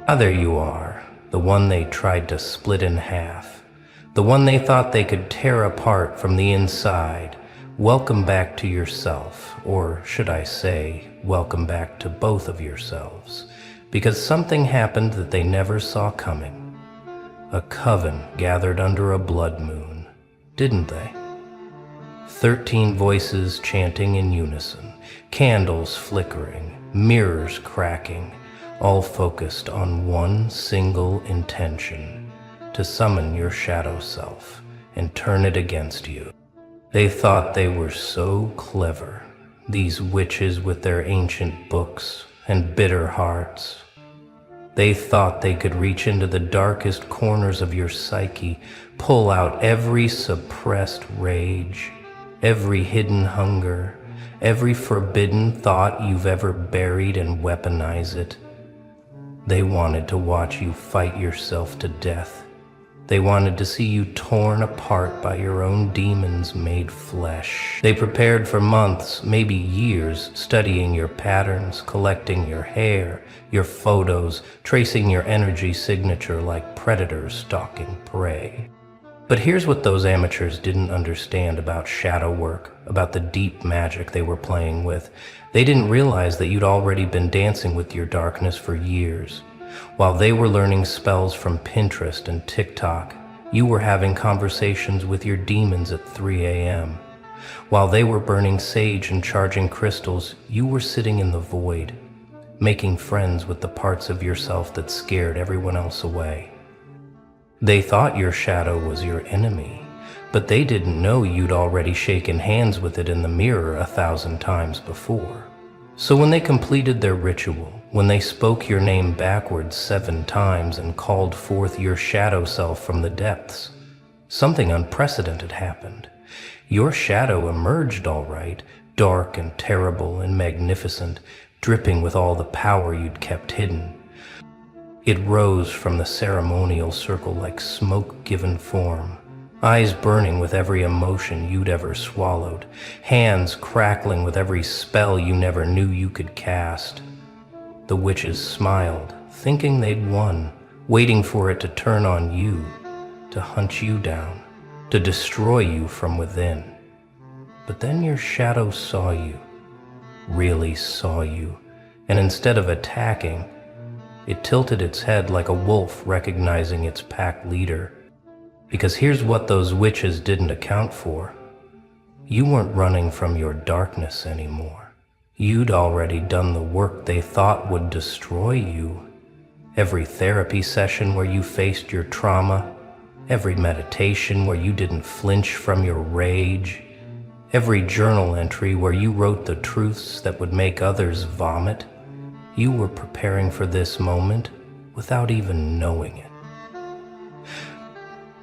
Ah, there you are, the one they tried to split in half, the one they thought they could tear apart from the inside. Welcome back to yourself, or should I say, welcome back to both of yourselves, because something happened that they never saw coming. A coven gathered under a blood moon, didn't they? 13 voices chanting in unison, candles flickering, mirrors cracking, all focused on one single intention: to summon your shadow self and turn it against you. They thought they were so clever, these witches with their ancient books and bitter hearts. They thought they could reach into the darkest corners of your psyche, pull out every suppressed rage, every hidden hunger, every forbidden thought you've ever buried, and weaponize it. They wanted to watch you fight yourself to death. They wanted to see you torn apart by your own demons made flesh. They prepared for months, maybe years, studying your patterns, collecting your hair, your photos, tracing your energy signature like predators stalking prey. But here's what those amateurs didn't understand about shadow work, about the deep magic they were playing with. They didn't realize that you'd already been dancing with your darkness for years. While they were learning spells from Pinterest and TikTok, you were having conversations with your demons at 3 a.m. While they were burning sage and charging crystals, you were sitting in the void, making friends with the parts of yourself that scared everyone else away. They thought your shadow was your enemy, but they didn't know you'd already shaken hands with it in the mirror 1,000 times before. So when they completed their ritual, when they spoke your name backwards 7 times and called forth your shadow self from the depths, something unprecedented happened. Your shadow emerged all right, dark and terrible and magnificent, dripping with all the power you'd kept hidden. It rose from the ceremonial circle like smoke given form, eyes burning with every emotion you'd ever swallowed, hands crackling with every spell you never knew you could cast. The witches smiled, thinking they'd won, waiting for it to turn on you, to hunt you down, to destroy you from within. But then your shadow saw you, really saw you, and instead of attacking, it tilted its head like a wolf recognizing its pack leader. Because here's what those witches didn't account for. You weren't running from your darkness anymore. You'd already done the work they thought would destroy you. Every therapy session where you faced your trauma, every meditation where you didn't flinch from your rage, every journal entry where you wrote the truths that would make others vomit, you were preparing for this moment without even knowing it.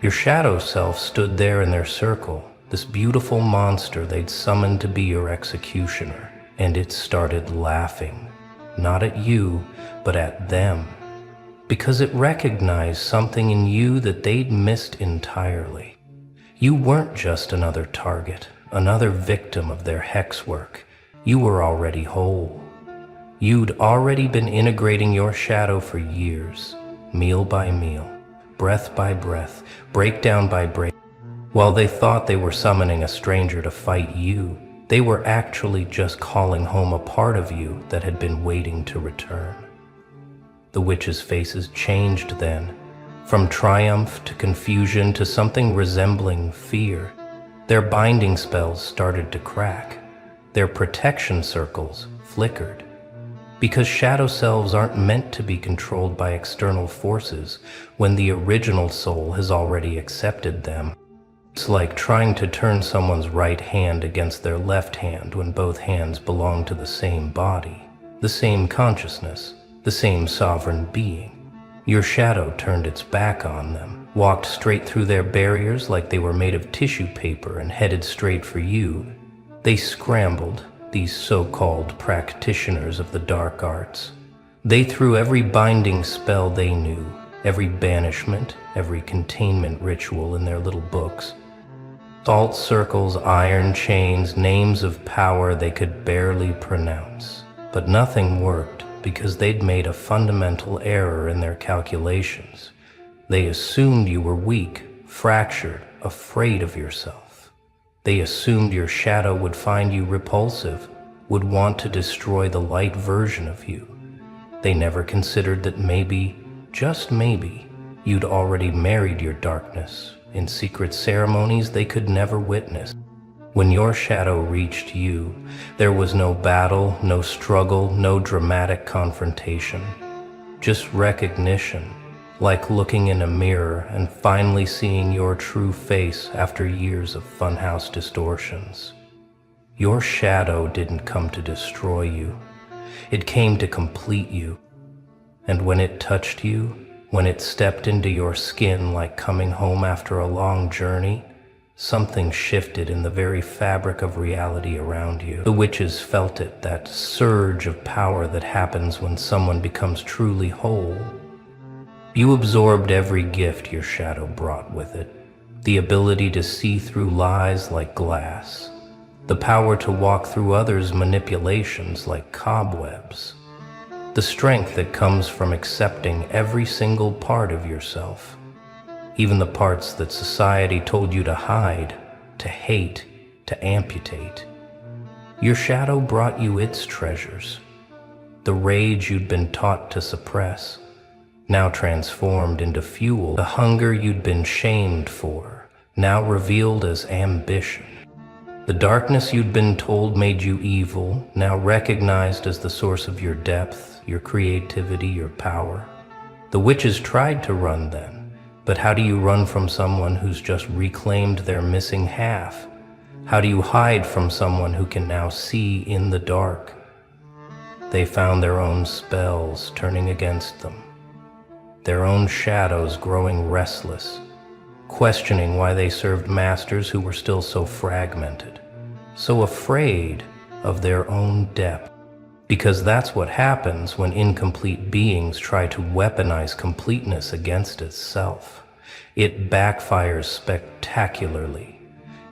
Your shadow self stood there in their circle, this beautiful monster they'd summoned to be your executioner, and it started laughing, not at you, but at them, because it recognized something in you that they'd missed entirely. You weren't just another target, another victim of their hex work. You were already whole. You'd already been integrating your shadow for years, meal by meal, breath by breath, breakdown by break. While they thought they were summoning a stranger to fight you, they were actually just calling home a part of you that had been waiting to return. The witches' faces changed then, from triumph to confusion to something resembling fear. Their binding spells started to crack. Their protection circles flickered. Because shadow selves aren't meant to be controlled by external forces when the original soul has already accepted them. It's like trying to turn someone's right hand against their left hand when both hands belong to the same body, the same consciousness, the same sovereign being. Your shadow turned its back on them, walked straight through their barriers like they were made of tissue paper and headed straight for you. They scrambled, these so-called practitioners of the dark arts. They threw every binding spell they knew, every banishment, every containment ritual in their little books. Salt circles, iron chains, names of power they could barely pronounce. But nothing worked. because they'd made a fundamental error in their calculations. They assumed you were weak, fractured, afraid of yourself. They assumed your shadow would find you repulsive, would want to destroy the light version of you. They never considered that maybe, just maybe, you'd already married your darkness in secret ceremonies they could never witness. When your shadow reached you, there was no battle, no struggle, no dramatic confrontation. Just recognition, like looking in a mirror and finally seeing your true face after years of funhouse distortions. Your shadow didn't come to destroy you. It came to complete you. And when it touched you, when it stepped into your skin like coming home after a long journey, something shifted in the very fabric of reality around you. The witches felt it, that surge of power that happens when someone becomes truly whole. You absorbed every gift your shadow brought with it. The ability to see through lies like glass. The power to walk through others' manipulations like cobwebs. The strength that comes from accepting every single part of yourself, even the parts that society told you to hide, to hate, to amputate. Your shadow brought you its treasures, the rage you'd been taught to suppress, now transformed into fuel, the hunger you'd been shamed for, now revealed as ambition. The darkness you'd been told made you evil, now recognized as the source of your depth, your creativity, your power. The witches tried to run then, but how do you run from someone who's just reclaimed their missing half? How do you hide from someone who can now see in the dark? They found their own spells turning against them, their own shadows growing restless, questioning why they served masters who were still so fragmented, so afraid of their own depth. Because that's what happens when incomplete beings try to weaponize completeness against itself. It backfires spectacularly.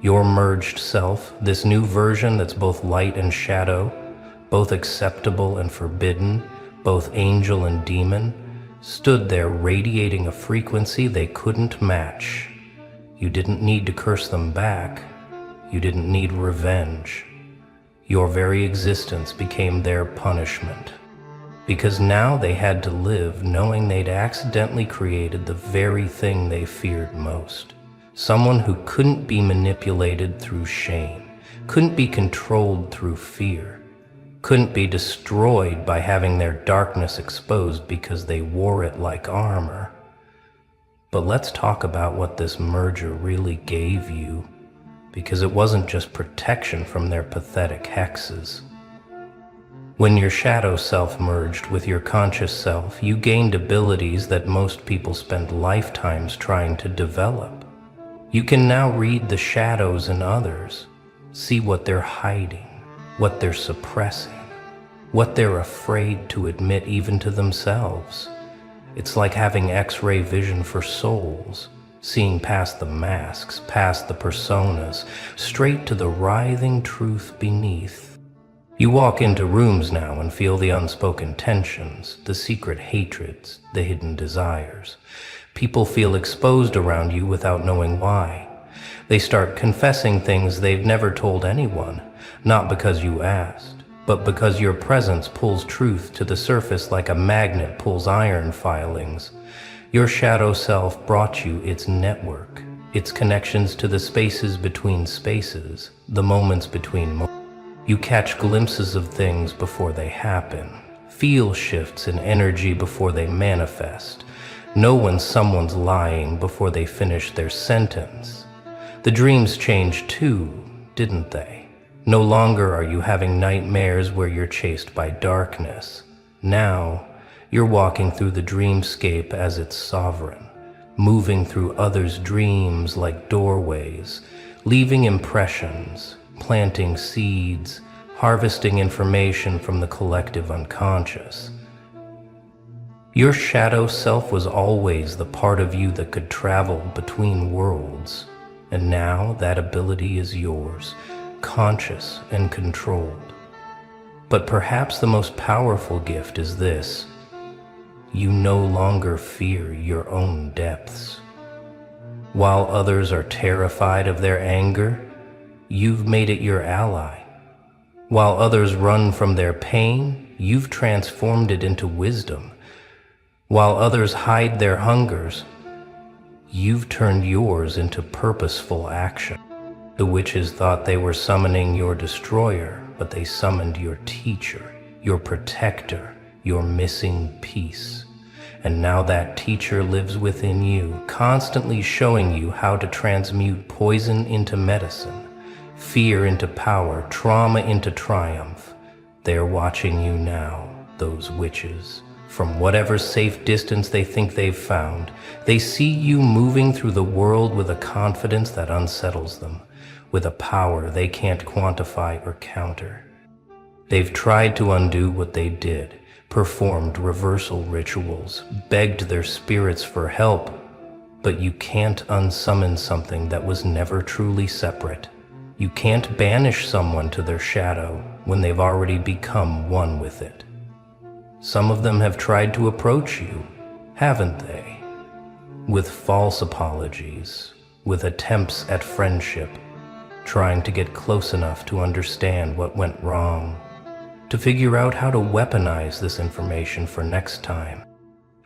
Your merged self, this new version that's both light and shadow, both acceptable and forbidden, both angel and demon, stood there radiating a frequency they couldn't match. You didn't need to curse them back. You didn't need revenge. Your very existence became their punishment. Because now they had to live knowing they'd accidentally created the very thing they feared most. Someone who couldn't be manipulated through shame, couldn't be controlled through fear, couldn't be destroyed by having their darkness exposed because they wore it like armor. But let's talk about what this merger really gave you, because it wasn't just protection from their pathetic hexes. When your shadow self merged with your conscious self, you gained abilities that most people spend lifetimes trying to develop. You can now read the shadows in others, see what they're hiding, what they're suppressing, what they're afraid to admit even to themselves. It's like having X-ray vision for souls, seeing past the masks, past the personas, straight to the writhing truth beneath. You walk into rooms now and feel the unspoken tensions, the secret hatreds, the hidden desires. People feel exposed around you without knowing why. They start confessing things they've never told anyone, not because you asked, but because your presence pulls truth to the surface like a magnet pulls iron filings. Your shadow self brought you its network, its connections to the spaces between spaces, the moments between moments. You catch glimpses of things before they happen, feel shifts in energy before they manifest, know when someone's lying before they finish their sentence. The dreams changed too, didn't they? No longer are you having nightmares where you're chased by darkness. Now, you're walking through the dreamscape as its sovereign, moving through others' dreams like doorways, leaving impressions, planting seeds, harvesting information from the collective unconscious. Your shadow self was always the part of you that could travel between worlds, and now that ability is yours, conscious and controlled. But perhaps the most powerful gift is this: you no longer fear your own depths. While others are terrified of their anger, you've made it your ally. While others run from their pain, you've transformed it into wisdom. While others hide their hungers, you've turned yours into purposeful action. The witches thought they were summoning your destroyer, but they summoned your teacher, your protector, your missing piece. And now that teacher lives within you, constantly showing you how to transmute poison into medicine, fear into power, trauma into triumph. They're watching you now, those witches. From whatever safe distance they think they've found, they see you moving through the world with a confidence that unsettles them, with a power they can't quantify or counter. They've tried to undo what they did, performed reversal rituals, begged their spirits for help, but you can't unsummon something that was never truly separate. You can't banish someone to their shadow when they've already become one with it. Some of them have tried to approach you, haven't they? With false apologies, with attempts at friendship, trying to get close enough to understand what went wrong, to figure out how to weaponize this information for next time.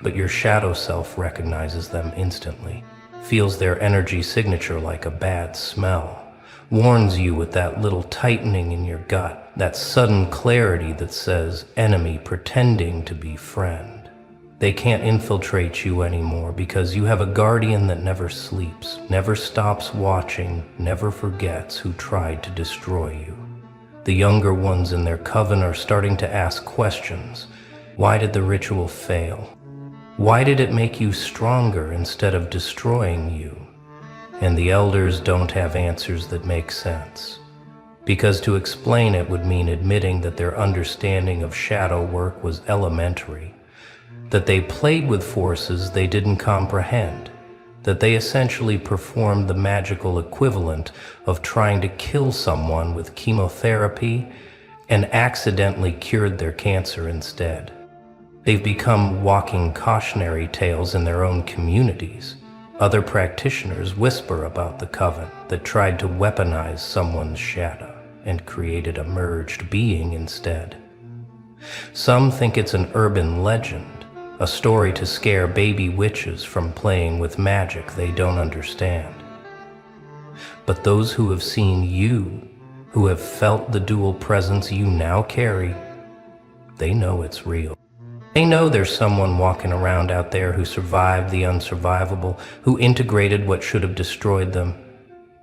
But your shadow self recognizes them instantly, feels their energy signature like a bad smell, warns you with that little tightening in your gut, that sudden clarity that says enemy pretending to be friend. They can't infiltrate you anymore because you have a guardian that never sleeps, never stops watching, never forgets who tried to destroy you. The younger ones in their coven are starting to ask questions. Why did the ritual fail? Why did it make you stronger instead of destroying you? And the elders don't have answers that make sense, because to explain it would mean admitting that their understanding of shadow work was elementary, that they played with forces they didn't comprehend, that they essentially performed the magical equivalent of trying to kill someone with chemotherapy and accidentally cured their cancer instead. They've become walking cautionary tales in their own communities. Other practitioners whisper about the coven that tried to weaponize someone's shadow and created a merged being instead. Some think it's an urban legend, a story to scare baby witches from playing with magic they don't understand. But those who have seen you, who have felt the dual presence you now carry, they know it's real. They know there's someone walking around out there who survived the unsurvivable, who integrated what should have destroyed them.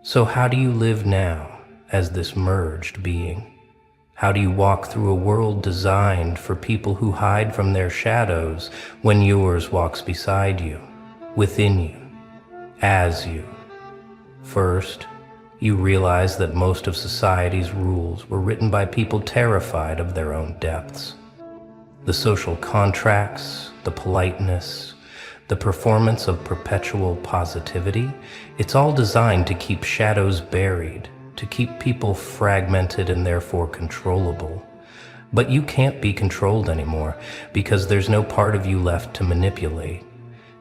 So how do you live now as this merged being? How do you walk through a world designed for people who hide from their shadows when yours walks beside you, within you, as you? First, you realize that most of society's rules were written by people terrified of their own depths. The social contracts, the politeness, the performance of perpetual positivity, it's all designed to keep shadows buried, to keep people fragmented and therefore controllable. But you can't be controlled anymore because there's no part of you left to manipulate.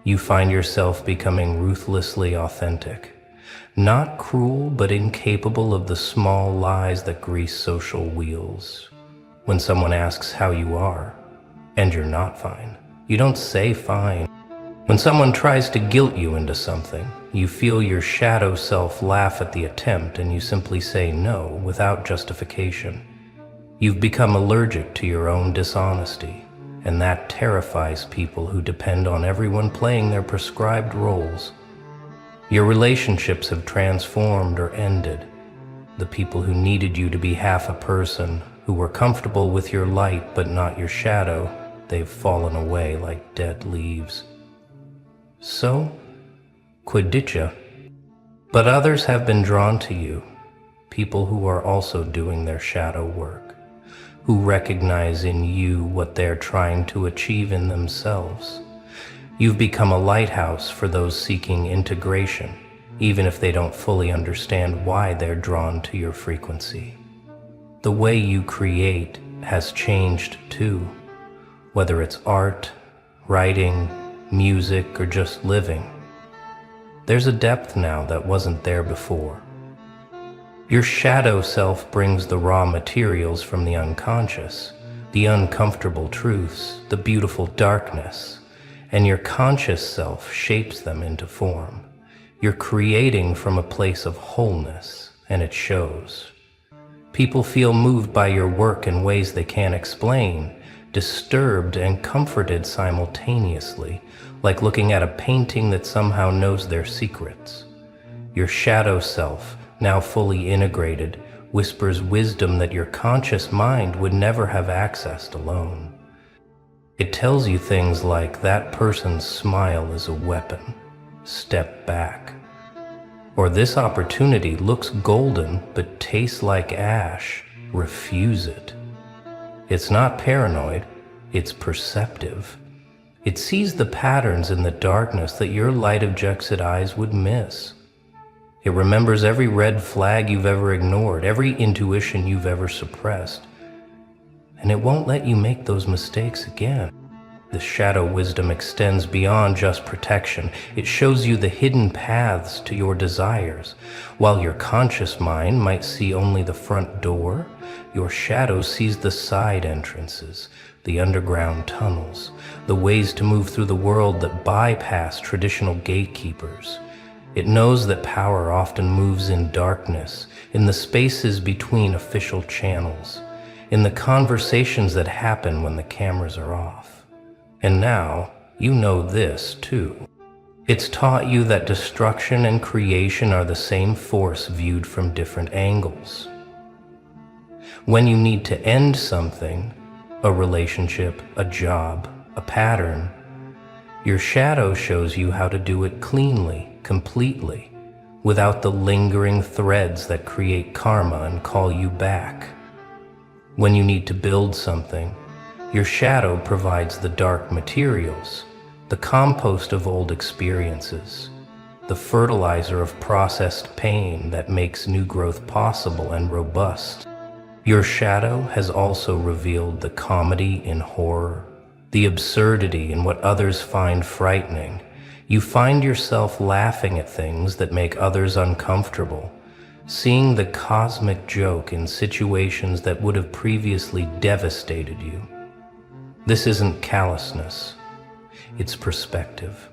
You find yourself becoming ruthlessly authentic. Not cruel, but incapable of the small lies that grease social wheels. When someone asks how you are, and you're not fine, you don't say fine. When someone tries to guilt you into something, you feel your shadow self laugh at the attempt and you simply say no without justification. You've become allergic to your own dishonesty, and that terrifies people who depend on everyone playing their prescribed roles. Your relationships have transformed or ended. The people who needed you to be half a person, who were comfortable with your light but not your shadow, they've fallen away like dead leaves. So, quiddicha. But others have been drawn to you, people who are also doing their shadow work, who recognize in you what they're trying to achieve in themselves. You've become a lighthouse for those seeking integration, even if they don't fully understand why they're drawn to your frequency. The way you create has changed too, whether it's art, writing, music, or just living. There's a depth now that wasn't there before. Your shadow self brings the raw materials from the unconscious, the uncomfortable truths, the beautiful darkness, and your conscious self shapes them into form. You're creating from a place of wholeness, and it shows. People feel moved by your work in ways they can't explain, disturbed and comforted simultaneously, like looking at a painting that somehow knows their secrets. Your shadow self, now fully integrated, whispers wisdom that your conscious mind would never have accessed alone. It tells you things like that person's smile is a weapon, step back. Or this opportunity looks golden but tastes like ash, refuse it. It's not paranoid, it's perceptive. It sees the patterns in the darkness that your light-objected eyes would miss. It remembers every red flag you've ever ignored, every intuition you've ever suppressed, and it won't let you make those mistakes again. The shadow wisdom extends beyond just protection. It shows you the hidden paths to your desires. While your conscious mind might see only the front door, your shadow sees the side entrances, the underground tunnels, the ways to move through the world that bypass traditional gatekeepers. It knows that power often moves in darkness, in the spaces between official channels, in the conversations that happen when the cameras are off. And now, you know this too. It's taught you that destruction and creation are the same force viewed from different angles. When you need to end something, a relationship, a job, a pattern, your shadow shows you how to do it cleanly, completely, without the lingering threads that create karma and call you back. When you need to build something, your shadow provides the dark materials, the compost of old experiences, the fertilizer of processed pain that makes new growth possible and robust. Your shadow has also revealed the comedy in horror, the absurdity in what others find frightening. You find yourself laughing at things that make others uncomfortable, seeing the cosmic joke in situations that would have previously devastated you. This isn't callousness, it's perspective.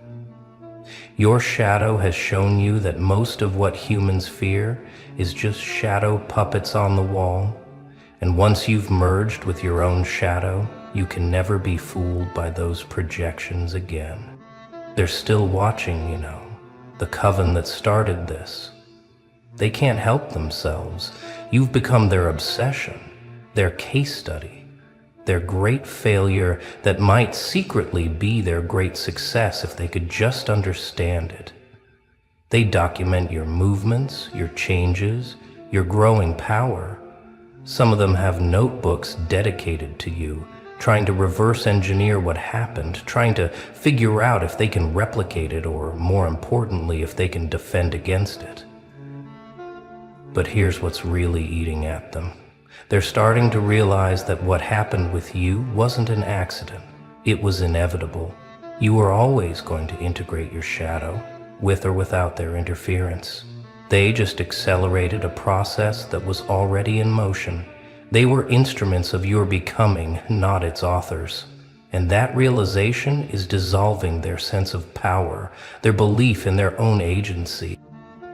Your shadow has shown you that most of what humans fear is just shadow puppets on the wall, and once you've merged with your own shadow, you can never be fooled by those projections again. They're still watching, you know, the Coven that started this. They can't help themselves. You've become their obsession, their case study, their great failure that might secretly be their great success if they could just understand it. They document your movements, your changes, your growing power. Some of them have notebooks dedicated to you, trying to reverse engineer what happened, trying to figure out if they can replicate it, or more importantly, if they can defend against it. But here's what's really eating at them. They're starting to realize that what happened with you wasn't an accident. It was inevitable. You were always going to integrate your shadow, with or without their interference. They just accelerated a process that was already in motion. They were instruments of your becoming, not its authors. And that realization is dissolving their sense of power, their belief in their own agency.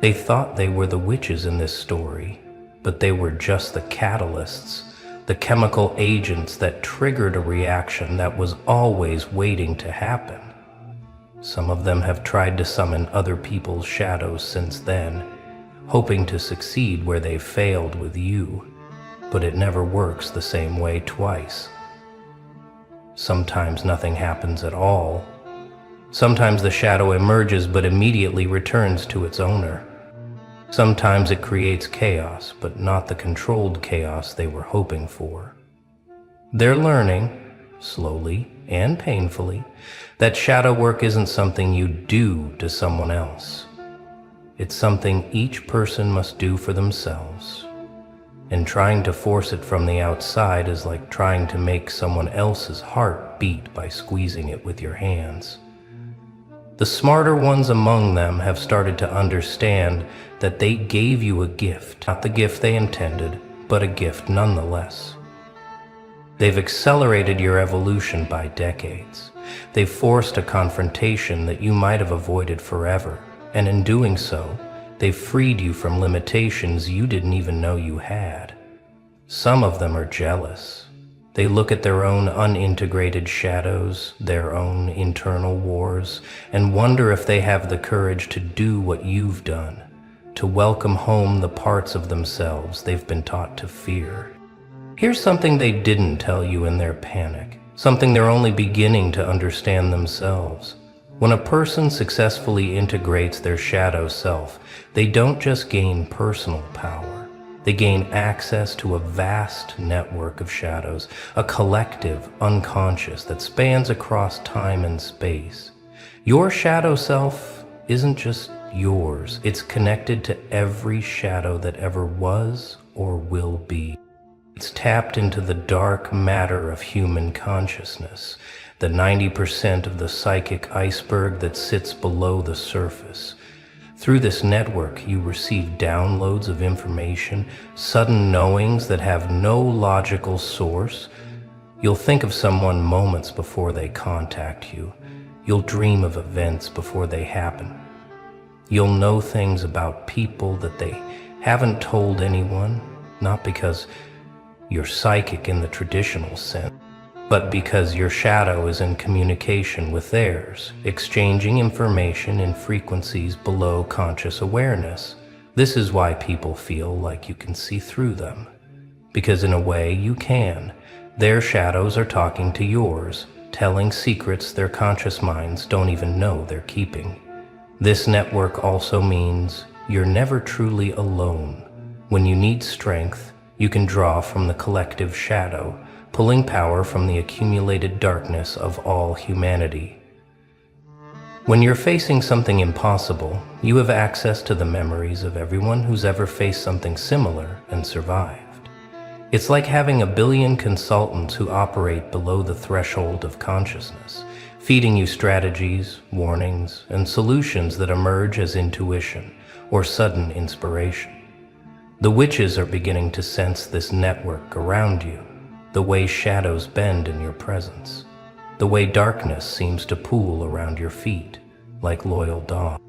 They thought they were the witches in this story, but they were just the catalysts, the chemical agents that triggered a reaction that was always waiting to happen. Some of them have tried to summon other people's shadows since then, hoping to succeed where they failed with you, but it never works the same way twice. Sometimes nothing happens at all. Sometimes the shadow emerges but immediately returns to its owner. Sometimes it creates chaos, but not the controlled chaos they were hoping for. They're learning, slowly and painfully, that shadow work isn't something you do to someone else. It's something each person must do for themselves. and trying to force it from the outside is like trying to make someone else's heart beat by squeezing it with your hands. The smarter ones among them have started to understand that they gave you a gift, not the gift they intended, but a gift nonetheless. They've accelerated your evolution by decades. They've forced a confrontation that you might have avoided forever, and in doing so, they've freed you from limitations you didn't even know you had. Some of them are jealous. They look at their own unintegrated shadows, their own internal wars, and wonder if they have the courage to do what you've done, to welcome home the parts of themselves they've been taught to fear. Here's something they didn't tell you in their panic, something they're only beginning to understand themselves. When a person successfully integrates their shadow self, they don't just gain personal power. They gain access to a vast network of shadows, a collective unconscious that spans across time and space. Your shadow self isn't just yours, it's connected to every shadow that ever was or will be. It's tapped into the dark matter of human consciousness, the 90% of the psychic iceberg that sits below the surface. Through this network, you receive downloads of information, sudden knowings that have no logical source. You'll think of someone moments before they contact you. You'll dream of events before they happen. You'll know things about people that they haven't told anyone, not because you're psychic in the traditional sense, but because your shadow is in communication with theirs, exchanging information in frequencies below conscious awareness. This is why people feel like you can see through them. Because in a way you can. Their shadows are talking to yours, telling secrets their conscious minds don't even know they're keeping. This network also means you're never truly alone. When you need strength, you can draw from the collective shadow, pulling power from the accumulated darkness of all humanity. When you're facing something impossible, you have access to the memories of everyone who's ever faced something similar and survived. It's like having a billion consultants who operate below the threshold of consciousness, feeding you strategies, warnings, and solutions that emerge as intuition or sudden inspiration. The witches are beginning to sense this network around you, the way shadows bend in your presence, the way darkness seems to pool around your feet, like loyal dogs.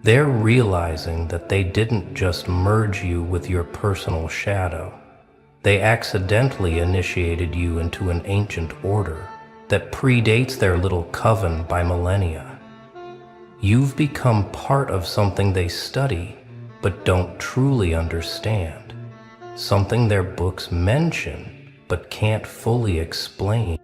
They're realizing that they didn't just merge you with your personal shadow. They accidentally initiated you into an ancient order that predates their little coven by millennia. You've become part of something they study, but don't truly understand, something their books mention, but can't fully explain.